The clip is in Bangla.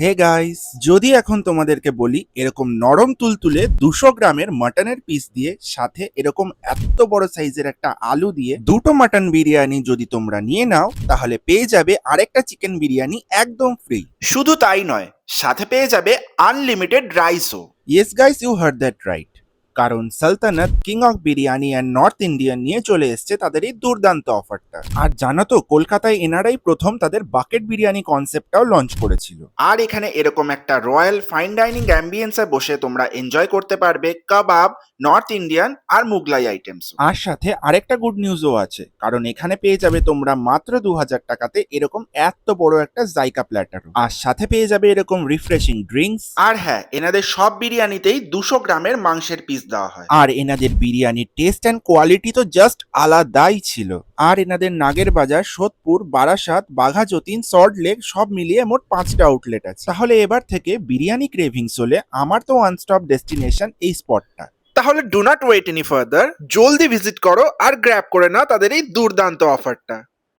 হে গাইস, যদি এখন তোমাদেরকে বলি এরকম নরম তুলতুলে 200 গ্রামের মাটনের পিস দিয়ে সাথে এরকম এত বড় সাইজের একটা আলু দিয়ে দুটো মাটন বিরিয়ানি যদি তোমরা নিয়ে নাও, তাহলে পেয়ে যাবে আরেকটা চিকেন বিরিয়ানি একদম ফ্রি। শুধু তাই নয়, সাথে পেয়ে যাবে আনলিমিটেড রাইসও। Yes guys, you heard that right. কারণ Saltanat king of biryani and north Indian নিয়ে চলে এসছে তাদের এই দুর্দান্ত অফারটা। আর জানো তো, কলকাতায় এনারাই প্রথম তাদের বাকেট বিরিয়ানি কনসেপ্টটাও লঞ্চ করেছিল। আর এখানে এরকম একটা রয়্যাল ফাইন ডাইনিং অ্যাম্বিয়েন্সে বসে তোমরা এনজয় করতে পারবে কাবাব, নর্থ ইন্ডিয়ান আর মুগলাই আইটেমস। আর সাথে আরেকটা গুড নিউজও আছে, কারণ এখানে পেয়ে যাবে তোমরা মাত্র 2000 টাকাতে এরকম এত বড় একটা জাইকা প্ল্যাটার, আর সাথে পেয়ে যাবে এরকম রিফ্রেশিং ড্রিঙ্কস। আর হ্যাঁ, এনাদের সব বিরিয়ানিতেই 200 গ্রামের মাংসের পিস দেওয়া হয়। আর এনাদের বিরিয়ানির টেস্ট অ্যান্ড কোয়ালিটি তো জাস্ট আলাদাই ছিল। আর এনাদের নাগের বাজার, সোদপুর, বারাসাত, বাঘাযতীন, সল্ট লেক সব মিলিয়ে মোট 5টা আউটলেট আছে। তাহলে এবার থেকে বিরিয়ানি ক্রেভিংস হলে আমার তো ওয়ান স্টপ ডেস্টিনেশন এই স্পটটা। তাহলে do not wait any further, জলদি ভিজিট করো আর গ্র্যাব করে নাও তাদের এই দুর্দান্ত অফারটা।